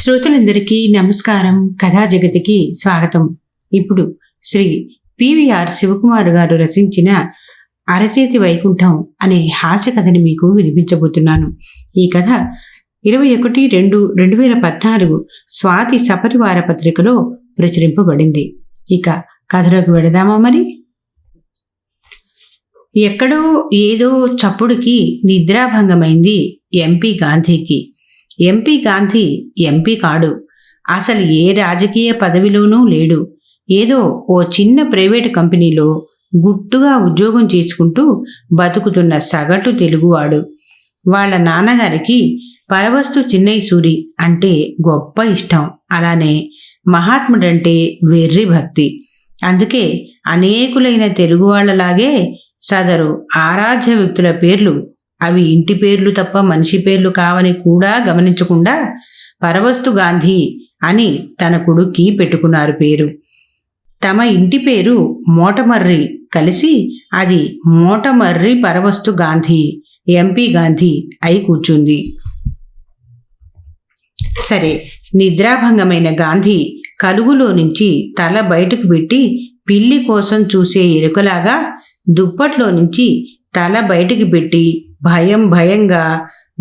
శ్రోతలందరికీ నమస్కారం. కథా జగతికి స్వాగతం. ఇప్పుడు శ్రీ పివిఆర్ శివకుమార్ గారు రచించిన అరచేతి వైకుంఠం అనే హాస్య కథని మీకు వినిపించబోతున్నాను. ఈ కథ 21/2/2014 స్వాతి సపరివార పత్రికలో ప్రచురింపబడింది. ఇక కథలోకి వెళదామా మరి. ఎక్కడో ఏదో చప్పుడుకి నిద్రాభంగమైంది ఎంపీ గాంధీకి. ఎంపీ గాంధీ ఎంపీ కాడు. అసలు ఏ రాజకీయ పదవిలోనూ లేడు. ఏదో ఓ చిన్న ప్రైవేటు కంపెనీలో గుట్టుగా ఉద్యోగం చేసుకుంటూ బతుకుతున్న సగటు తెలుగువాడు. వాళ్ళ నాన్నగారికి పరవస్తు చిన్నయ్య సూరి అంటే గొప్ప ఇష్టం. అలానే మహాత్ముడంటే వెర్రి భక్తి. అందుకే అనేకులైన తెలుగు వాళ్ళలాగే సదరు ఆరాధ్య వ్యక్తుల పేర్లు, అవి ఇంటి పేర్లు తప్ప మనిషి పేర్లు కావని కూడా గమనించకుండా పరవస్తు గాంధీ అని తన కొడుక్కి పెట్టుకున్నారు పేరు. తమ ఇంటి పేరు మోటమర్రి కలిసి అది మోటమర్రి పరవస్తు గాంధీ, ఎంపీ గాంధీ అయి కూర్చుంది. సరే, నిద్రాభంగమైన గాంధీ కలుగులో నుంచి తల బయటకు పెట్టి పిల్లి కోసం చూసే ఎలుకలాగా దుప్పట్లో నుంచి తల బయటికి పెట్టి భయంగా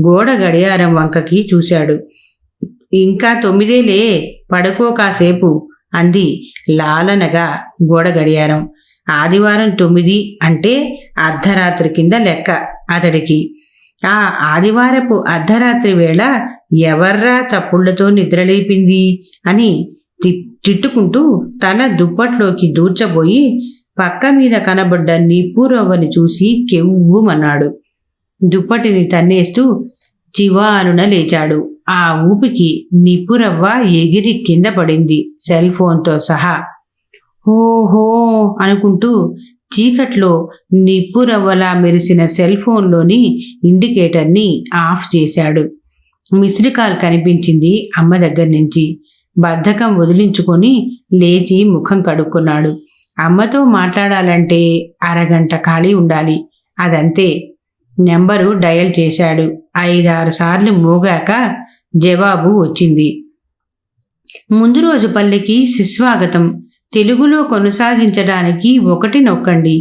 గోడ గడియారం వంకకి చూశాడు. ఇంకా 9 పడుకో కాసేపు అంది లాలనగా గోడ గడియారం. ఆదివారం 9 అంటే అర్ధరాత్రి కింద లెక్క అతడికి. ఆ ఆదివారపు అర్ధరాత్రి వేళ ఎవర్రా చప్పుళ్లతో నిద్రలేపింది అని తిట్టుకుంటూ తల దుప్పట్లోకి దూర్చబోయి పక్క మీద కనబడ్డ నిప్పురవ్వని చూసి కెవ్వుమన్నాడు. దుప్పటిని తన్నేస్తూ చివాలున లేచాడు. ఆ ఊపికి నిప్పురవ్వ ఎగిరి కింద పడింది, సెల్ ఫోన్తో సహా. ఓహో అనుకుంటూ చీకట్లో నిప్పురవ్వలా మెరిసిన సెల్ ఫోన్లోని ఇండికేటర్ని ఆఫ్ చేశాడు. మిస్డ్ కాల్ కనిపించింది అమ్మ దగ్గర నుంచి. బద్ధకం వదిలించుకొని లేచి ముఖం కడుక్కున్నాడు. అమ్మతో మాట్లాడాలంటే అరగంట ఖాళీ ఉండాలి. అదంతే. నెంబరు డయల్ చేశాడు. 5-6 సార్లు మోగాక జవాబు వచ్చింది. ముందు రోజు పల్లెకి సుస్వాగతం. తెలుగులో కొనసాగించడానికి 1 నొక్కండి,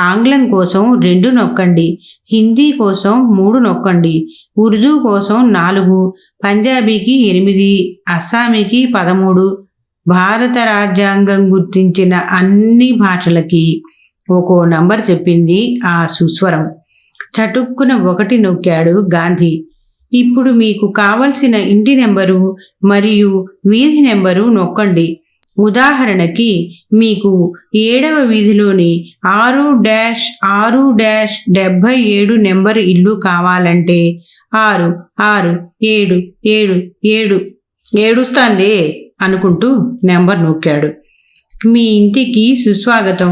ఆంగ్లం కోసం 2 నొక్కండి, హిందీ కోసం 3 నొక్కండి, ఉర్దూ కోసం 4, పంజాబీకి 8, అస్సామీకి 13, భారత రాజ్యాంగం గుర్తించిన అన్ని భాషలకి ఒక్కో నంబర్ చెప్పింది ఆ సుస్వరం. చటుక్కున 1 నొక్కాడు గాంధీ. ఇప్పుడు మీకు కావలసిన ఇంటి నెంబరు మరియు వీధి నెంబరు నొక్కండి. ఉదాహరణకి మీకు 7వ వీధిలోని 6-6-77 నెంబరు ఇల్లు కావాలంటే 6-6-7-7-7 ఏడుస్తాంలే అనుకుంటూ నెంబర్ నొక్కాడు. మీ ఇంటికి సుస్వాగతం.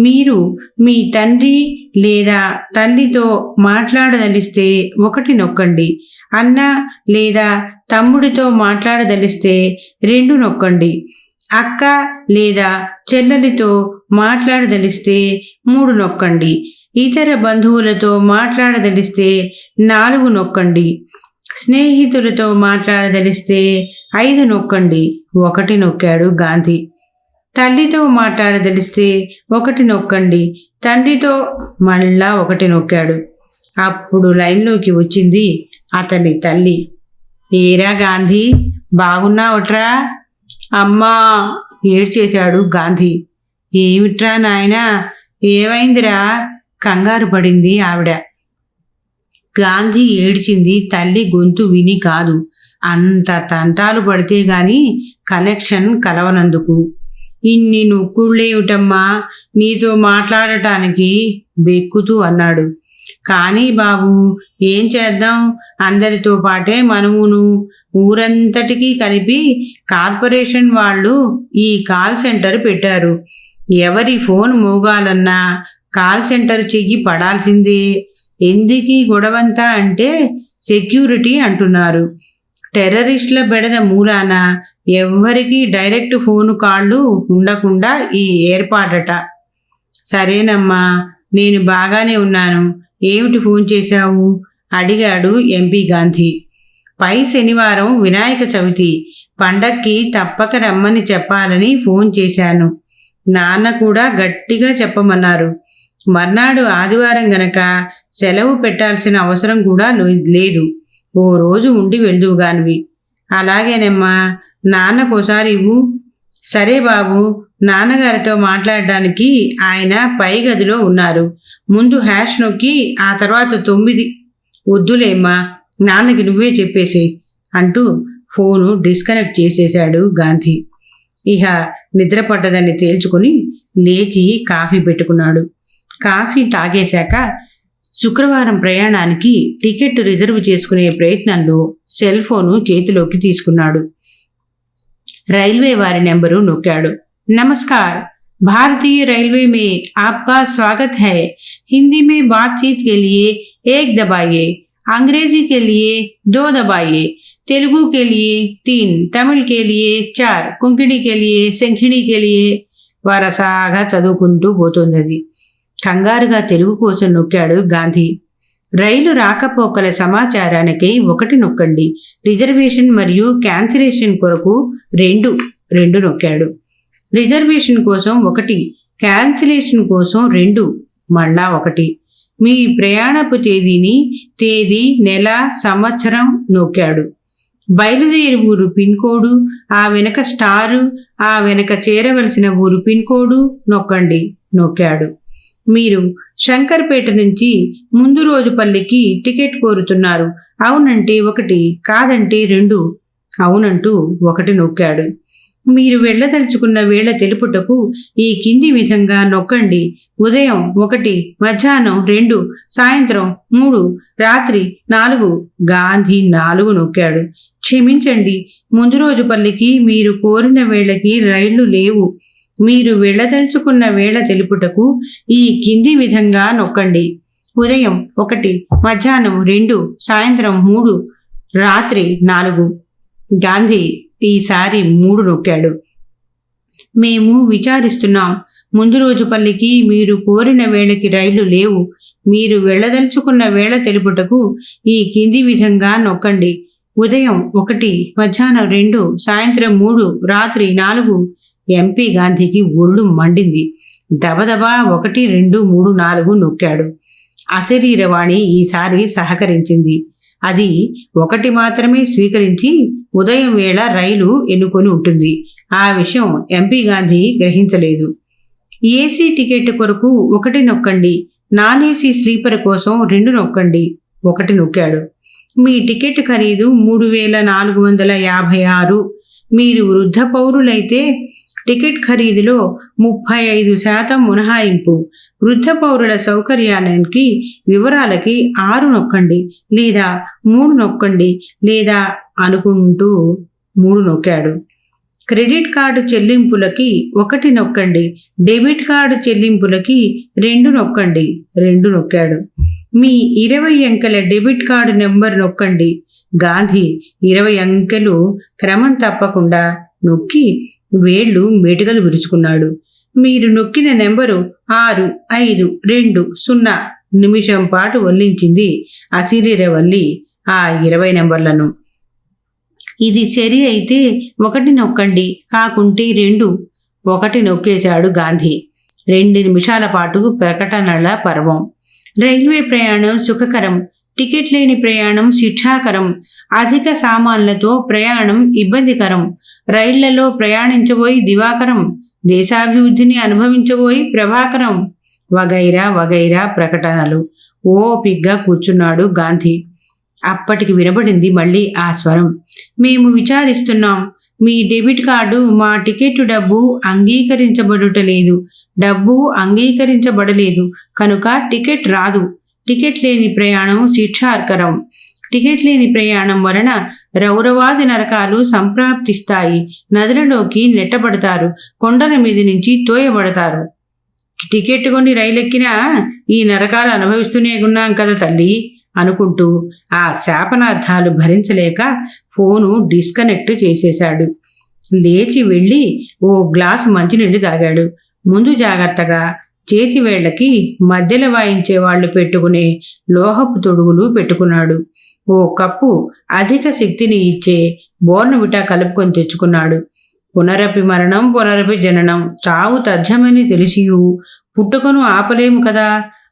మీరు మీ తండ్రి లేదా తల్లితో మాట్లాడదలిస్తే 1 నొక్కండి. అన్న లేదా తమ్ముడితో మాట్లాడదలిస్తే 2 నొక్కండి. అక్క లేదా చెల్లెలితో మాట్లాడదలిస్తే 3 నొక్కండి. ఇతర బంధువులతో మాట్లాడదలిస్తే 4 నొక్కండి. స్నేహితులతో మాట్లాడదలిస్తే 5 నొక్కండి. 1 నొక్కాడు గాంధీ. తల్లితో మాట్లాడదలిస్తే 1 నొక్కండి. తండ్రితో మళ్ళా 1 నొక్కాడు. అప్పుడు లైన్లోకి వచ్చింది అతని తల్లి. ఏరా గాంధీ, బాగున్నావుట్రా? అమ్మా ఏడ్చేశాడు గాంధీ. ఏమిట్రా నాయనా, ఏమైందిరా? కంగారు పడింది ఆవిడ. గాంధీ ఏడ్చింది తల్లి గొంతు విని కాదు, అంత తంటాలు పడితే గాని కనెక్షన్ కలవనందుకు. ఇన్ని నొక్కుళ్ళేమిటమ్మా నీతో మాట్లాడటానికి బెక్కుతూ అన్నాడు. కానీ బాబు, ఏం చేద్దాం, అందరితో పాటే మనమును ఊరంతటికీ కలిపి కార్పొరేషన్ వాళ్ళు ఈ కాల్ సెంటర్ పెట్టారు. ఎవరి ఫోన్ మోగాలన్నా కాల్ సెంటర్ చెయ్యి పడాల్సిందే. ఎందుకీ గొడవంతా అంటే సెక్యూరిటీ అంటున్నారు. టెర్రరిస్టుల బెడద మూలాన ఎవ్వరికీ డైరెక్ట్ ఫోను కాళ్ళు ఉండకుండా ఈ ఏర్పాటట. సరేనమ్మా, నేను బాగానే ఉన్నాను. ఏమిటి ఫోన్ చేశావు? అడిగాడు ఎంపీ గాంధీ. పై శనివారం వినాయక చవితి. పండక్కి తప్పక రమ్మని చెప్పాలని ఫోన్ చేశాను. నాన్న కూడా గట్టిగా చెప్పమన్నారు. మర్నాడు ఆదివారం గనక సెలవు పెట్టాల్సిన అవసరం కూడా లేదు. ఓ రోజు ఉండి వెళ్దువుగానివి. అలాగేనమ్మా, నాన్నకోసారి ఇవ్వు. సరే బాబు, నాన్నగారితో మాట్లాడడానికి ఆయన పై గదిలో ఉన్నారు. ముందు హ్యాష్ నొక్కి ఆ తర్వాత 9. వద్దులేమ్మా, నాన్నకి నువ్వే చెప్పేసి అంటూ ఫోను డిస్కనెక్ట్ చేసేశాడు గాంధీ. ఇహ నిద్ర పట్టదని తేల్చుకుని లేచి కాఫీ పెట్టుకున్నాడు. కాఫీ తాగేశాక శుక్రవారం ప్రయాణానికి టికెట్ రిజర్వ్ చేసుకునే ప్రయత్నంలో సెల్ ఫోను చేతిలోకి తీసుకున్నాడు. రైల్వే వారి నెంబరు నొక్కాడు. నమస్కార్, भारतीय रेलवे में आपका स्वागत है। हिंदी में बातचीत के लिए 1 दबाइए, अंग्रेजी के लिए 2 दबाइए, तेलुगु के लिए 3, तमिल के लिए 4, కొంకణి के लिए శంఖిణి के लिए వరసాగా చదువుకుంటూ పోతున్నది. కంగారుగా తెలుగు కోసం నొక్కాడు గాంధీ. రైలు రాకపోకల సమాచారానికి 1 నొక్కండి. రిజర్వేషన్ మరియు క్యాన్సిలేషన్ కొరకు 2 నొక్కాడు. రిజర్వేషన్ కోసం 1, క్యాన్సిలేషన్ కోసం 2, మళ్ళా 1. మీ ప్రయాణపు తేదీ, నెల, సంవత్సరం నొక్కాడు. బయలుదేరి ఊరు పిన్ కోడు, ఆ వెనక స్టారు, ఆ వెనక చేరవలసిన ఊరు పిన్ కోడు నొక్కాడు. మీరు శంకర్పేట నుంచి ముందు రోజుపల్లికి టికెట్ కోరుతున్నారు. అవునంటే 1, కాదంటే 2, అవునంటూ 1 నొక్కాడు. మీరు వెళ్ళదలుచుకున్న వేళ తెలుపుటకు ఈ కింది విధంగా నొక్కండి. ఉదయం 1, మధ్యాహ్నం 2, సాయంత్రం 3, రాత్రి 4. గాంధీ 4 నొక్కాడు. క్షమించండి, ముందు రోజుపల్లికి మీరు కోరిన వేళకి రైళ్లు లేవు. మీరు వెళ్ళదలుచుకున్న వేళ తెలుపుటకు ఈ కింది విధంగా నొక్కండి. ఉదయం 1, మధ్యాహ్నం 2, సాయంత్రం 3, రాత్రి 4. గాంధీ ఈసారి 3 నొక్కాడు. మేము విచారిస్తున్నాం. ముందు రోజుపల్లికి మీరు కోరిన వేళకి రైళ్లు లేవు. మీరు వెళ్ళదలుచుకున్న వేళ తెలుపుటకు ఈ కింది విధంగా నొక్కండి. ఉదయం 1, మధ్యాహ్నం 2, సాయంత్రం 3, రాత్రి 4. ఎంపీ గాంధీకి ఒళ్ళు మండింది. దబదబా 1, 2, 3, 4 నొక్కాడు. అశరీరవాణి ఈసారి సహకరించింది. అది 1 మాత్రమే స్వీకరించి ఉదయం వేళ రైలు ఎన్నుకొని ఉంటుంది. ఆ విషయం ఎంపీ గాంధీ గ్రహించలేదు. ఏసీ టికెట్ కొరకు 1 నొక్కండి. నాన్ ఏసీ స్లీపర్ కోసం 2 నొక్కండి. 1 నొక్కాడు. మీ టికెట్ ఖరీదు 3456. మీరు వృద్ధ పౌరులైతే టికెట్ ఖరీదులో 35% మినహాయింపు. వృద్ధ పౌరుల సౌకర్యానికి వివరాలకి 6 నొక్కండి లేదా 3 నొక్కండి లేదా అనుకుంటూ 3 నొక్కాడు. క్రెడిట్ కార్డు చెల్లింపులకి 1 నొక్కండి. డెబిట్ కార్డు చెల్లింపులకి 2 నొక్కండి. 2 నొక్కాడు. మీ 20 అంకెల డెబిట్ కార్డు నెంబర్ నొక్కండి. గాంధీ 20 అంకెలు క్రమం తప్పకుండా నొక్కి వేళ్లు మెటుకలు విరుచుకున్నాడు. మీరు నొక్కిన నెంబరు 6520. నిమిషం పాటు వల్లించింది అశరీరవల్లి ఆ 20 నెంబర్లను. ఇది సరి అయితే 1 నొక్కండి, కాకుంటే 2. 1 నొక్కేశాడు గాంధీ. 2 నిమిషాల పాటు ప్రకటనల పర్వం. రైల్వే ప్రయాణం సుఖకరం. టికెట్ లేని ప్రయాణం శిక్షాకరం. అధిక సామాన్లతో ప్రయాణం ఇబ్బందికరం. రైళ్లలో ప్రయాణించబోయి దివాకరం. దేశాభివృద్ధిని అనుభవించబోయి ప్రభాకరం. వగైరా వగైరా ప్రకటనలు. ఓపిగ్గా కూర్చున్నాడు గాంధీ. అప్పటికి వినబడింది మళ్ళీ ఆ స్వరం. మేము విచారిస్తున్నాం. మీ డెబిట్ కార్డు మా టికెట్ డబ్బు అంగీకరించబడలేదు కనుక టికెట్ రాదు. టికెట్ లేని ప్రయాణం శిక్షార్కరం. టికెట్ లేని ప్రయాణం వలన రౌరవాది నరకాలు సంప్రాప్తిస్తాయి. నదులలోకి నెట్టబడతారు. కొండల మీద నుంచి తోయబడతారు. టికెట్ కొని రైలెక్కినా ఈ నరకాలు అనుభవిస్తూనే ఉన్నాం కదా తల్లి అనుకుంటూ ఆ శాపనార్థాలు భరించలేక ఫోను డిస్కనెక్ట్ చేసేశాడు. లేచి వెళ్ళి ఓ గ్లాసు మంచినీళ్లు తాగాడు. ముందు జాగ్రత్తగా చేతివేళ్లకి మధ్యలో వాయించే వాళ్ళు పెట్టుకునే లోహపు తొడుగులు పెట్టుకున్నాడు. ఓ కప్పు అధిక శక్తిని ఇచ్చే బోర్నవిటా కలుపుకొని తెచ్చుకున్నాడు. పునరపి మరణం పునరపి జననం, చావు తథ్యమని తెలిసియు పుట్టుకను ఆపలేము కదా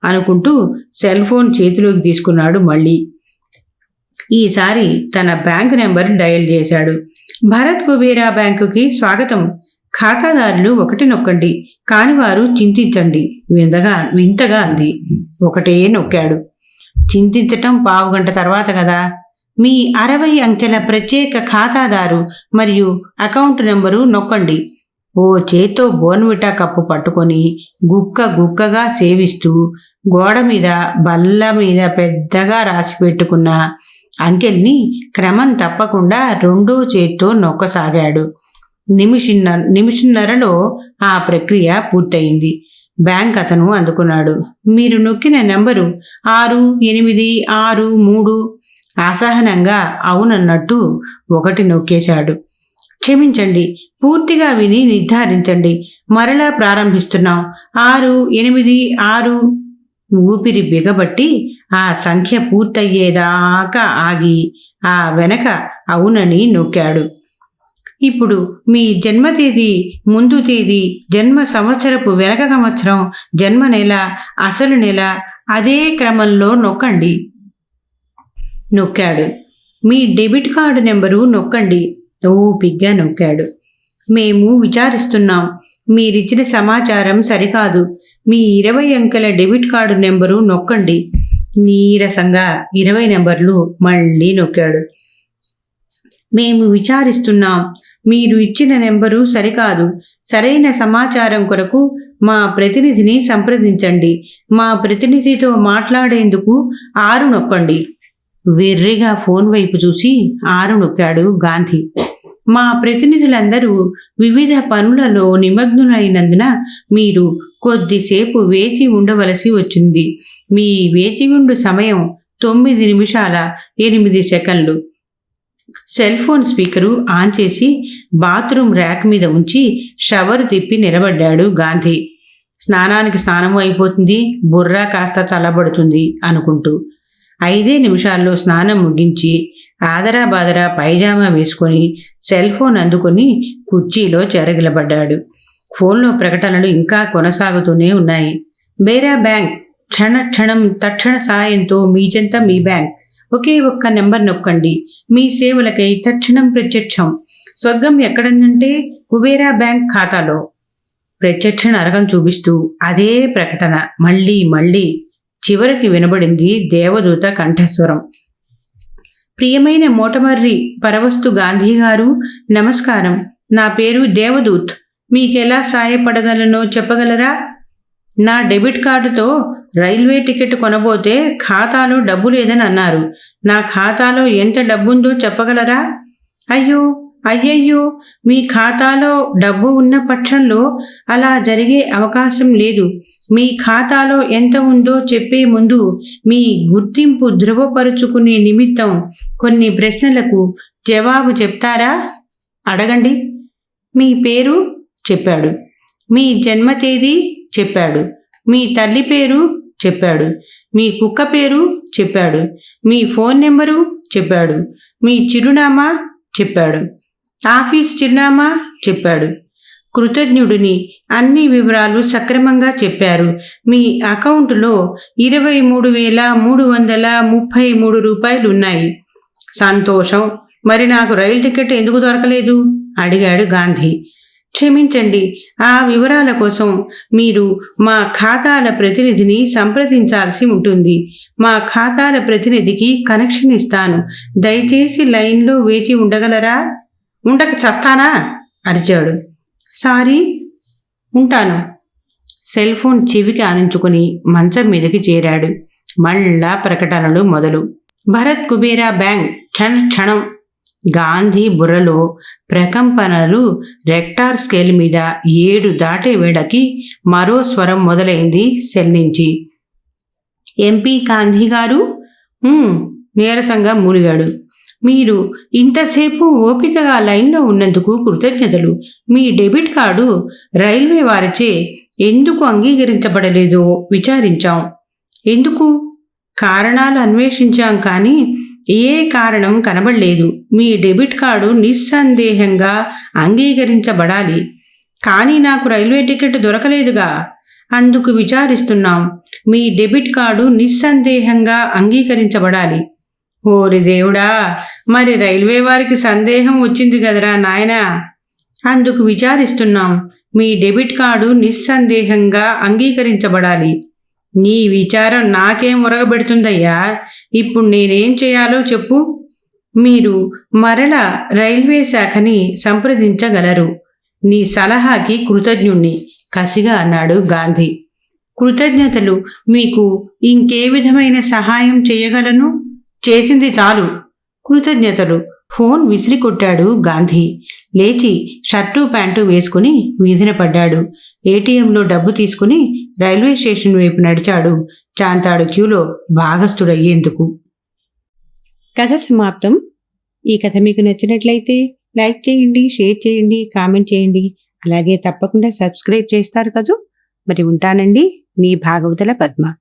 అనుకుంటూ సెల్ ఫోన్ చేతిలోకి తీసుకున్నాడు. మళ్ళీ ఈసారి తన బ్యాంకు నెంబర్ డయల్ చేశాడు. భరత్ కుబేరా బ్యాంకుకి స్వాగతం. ఖాతాదారులు ఒకటి నొక్కండి, కాని వారు చింతించండి. వింతగా అంది. ఒకటే నొక్కాడు. చింతించటం పావుగంట తర్వాత కదా. మీ 60 అంకెల ప్రత్యేక ఖాతాదారు మరియు అకౌంట్ నెంబరు నొక్కండి. ఓ చేత్తో బోర్న్విటా కప్పు పట్టుకొని గుక్కగా సేవిస్తూ గోడ మీద బల్ల మీద పెద్దగా రాసి పెట్టుకున్న అంకెల్ని క్రమం తప్పకుండా రెండో చేత్తో నొక్కసాగాడు. నిమిషన్నరలో ఆ ప్రక్రియ పూర్తయింది. బ్యాంక్ అతను అందుకున్నాడు. మీరు నొక్కిన నెంబరు 6863. అసహనంగా అవునన్నట్టు ఒకటి నొక్కేశాడు. క్షమించండి, పూర్తిగా విని నిర్ధారించండి. మరలా ప్రారంభిస్తున్నాం. 686. ఊపిరి బిగబట్టి ఆ సంఖ్య పూర్తయ్యేదాకా ఆగి ఆ వెనక అవునని నొక్కాడు. ఇప్పుడు మీ జన్మ తేదీ, ముందు తేదీ, జన్మ సంవత్సరపు వెనక సంవత్సరం, జన్మ నెల, అసలు నెల అదే క్రమంలో నొక్కండి. నొక్కాడు. మీ డెబిట్ కార్డు నెంబరు నొక్కండి. ఓపిగ్గా నొక్కాడు. మేము విచారిస్తున్నాం. మీరిచ్చిన సమాచారం సరికాదు. మీ 20 అంకెల డెబిట్ కార్డు నెంబరు నొక్కండి. నీరసంగా 20 నెంబర్లు మళ్ళీ నొక్కాడు. మేము విచారిస్తున్నాం. మీరు ఇచ్చిన నెంబరు సరికాదు. సరైన సమాచారం కొరకు మా ప్రతినిధిని సంప్రదించండి. మా ప్రతినిధితో మాట్లాడేందుకు 6 నొక్కండి. వెర్రిగా ఫోన్ వైపు చూసి 6 నొక్కాడు గాంధీ. మా ప్రతినిధులందరూ వివిధ పనులలో నిమగ్నులైనందున మీరు కొద్దిసేపు వేచి ఉండవలసి వచ్చింది. మీ వేచి ఉండు సమయం 9 నిమిషాల 8 సెకండ్లు. సెల్ ఫోన్ స్పీకరు ఆన్ చేసి బాత్రూమ్ ర్యాక్ మీద ఉంచి షవర్ తిప్పి నిలబడ్డాడు గాంధీ. స్నానానికి స్నానము అయిపోతుంది, బుర్ర కాస్త చల్లబడుతుంది అనుకుంటూ 5 నిమిషాల్లో స్నానం ముగించి ఆదరా బాదరా పైజామా వేసుకొని సెల్ ఫోన్ అందుకొని కుర్చీలో చెరగిలబడ్డాడు. ఫోన్లో ప్రకటనలు ఇంకా కొనసాగుతూనే ఉన్నాయి. బేరా బ్యాంక్, క్షణం తక్షణ సాయంతో మీ చెంత మీ బ్యాంక్. ఒకే ఒక్క నెంబర్ నొక్కండి. మీ సేవలకై తక్షణం ప్రత్యక్షం. స్వర్గం ఎక్కడుందంటే కుబేరా బ్యాంక్ ఖాతాలో. ప్రత్యక్ష నరకం చూపిస్తూ అదే ప్రకటన మళ్ళీ చివరికి వినబడింది దేవదూత కంఠస్వరం. ప్రియమైన మోటమర్రి పరవస్తు గాంధీ గారు, నమస్కారం. నా పేరు దేవదూత్. మీకెలా సాయపడగలనో చెప్పగలరా? నా డెబిట్ కార్డుతో రైల్వే టికెట్ కొనబోతే ఖాతాలో డబ్బు లేదని అన్నారు. నా ఖాతాలో ఎంత డబ్బుందో చెప్పగలరా? అయ్యయ్యో, మీ ఖాతాలో డబ్బు ఉన్న పక్షంలో అలా జరిగే అవకాశం లేదు. మీ ఖాతాలో ఎంత ఉందో చెప్పే ముందు మీ గుర్తింపు ధృవపరుచుకునే నిమిత్తం కొన్ని ప్రశ్నలకు జవాబు చెప్తారా? అడగండి. మీ పేరు చెప్పాడు. మీ జన్మ తేదీ చెప్పాడు. మీ తల్లి పేరు చెప్పాడు. మీ కుక్క పేరు చెప్పాడు. మీ ఫోన్ నెంబరు చెప్పాడు. మీ చిరునామా చెప్పాడు. ఆఫీస్ చిరునామా చెప్పాడు. కృతజ్ఞుడిని. అన్ని వివరాలు సక్రమంగా చెప్పారు. మీ అకౌంటులో 23,333 రూపాయలు ఉన్నాయి. సంతోషం. మరి నాకు రైలు టికెట్ ఎందుకు దొరకలేదు? అడిగాడు గాంధీ. క్షమించండి, ఆ వివరాల కోసం మీరు మా ఖాతాల ప్రతినిధిని సంప్రదించాల్సి ఉంటుంది. మా ఖాతాల ప్రతినిధికి కనెక్షన్ ఇస్తాను. దయచేసి లైన్లో వేచి ఉండగలరా? ఉండక చస్తానా? అరిచాడు. సారీ, ఉంటాను. సెల్ ఫోన్ చెవికి ఆనించుకుని మంచం మీదకి చేరాడు. మళ్ళా ప్రకటనలు మొదలు. భరత్ కుబేరా బ్యాంక్, క్షణం. గాంధీ బుర్రలో ప్రకంపనలు రెక్టార్ స్కేల్ మీద 7 దాటే వేళకి మరో స్వరం మొదలైంది సెల్ నుంచి. ఎంపీ గాంధీ గారు? నీరసంగా మూలిగాడు. మీరు ఇంతసేపు ఓపికగా లైన్లో ఉన్నందుకు కృతజ్ఞతలు. మీ డెబిట్ కార్డు రైల్వే వారిచే ఎందుకు అంగీకరించబడలేదో విచారించాం. ఎందుకు? కారణాలు అన్వేషించాం, కానీ ఏ కారణం కనబడలేదు. మీ డెబిట్ కార్డు నిస్సందేహంగా అంగీకరించబడాలి. కానీ నాకు రైల్వే టికెట్ దొరకలేదుగా. అందుకు విచారిస్తున్నాం. మీ డెబిట్ కార్డు నిస్సందేహంగా అంగీకరించబడాలి. ఓరి దేవుడా, మరి రైల్వే వారికి సందేహం వచ్చింది కదరా నాయనా. అందుకు విచారిస్తున్నాం. మీ డెబిట్ కార్డు నిస్సందేహంగా అంగీకరించబడాలి. నీ విచారం నాకేం ఉరగబెడుతుందయ్యా. ఇప్పుడు నేనేం చేయాలో చెప్పు. మీరు మరల రైల్వే శాఖని సంప్రదించగలరు. నీ సలహాకి కృతజ్ఞుణ్ణి, కసిగా అన్నాడు గాంధీ. కృతజ్ఞతలు. మీకు ఇంకే విధమైన సహాయం చేయగలను? చేసింది చాలు. కృతజ్ఞతలు. ఫోన్ విసిరి కొట్టాడు గాంధీ. లేచి షర్టు ప్యాంటు వేసుకుని వీధిన పడ్డాడు. ఏటీఎంలో డబ్బు తీసుకుని రైల్వే స్టేషన్ వైపు నడిచాడు, చాంతాడు క్యూలో భాగస్థుడయ్యేందుకు. కథ సమాప్తం. ఈ కథ మీకు నచ్చినట్లయితే లైక్ చేయండి, షేర్ చేయండి, కామెంట్ చేయండి. అలాగే తప్పకుండా సబ్స్క్రైబ్ చేస్తారు కదూ. మరి ఉంటానండి, మీ భాగవతుల పద్మ.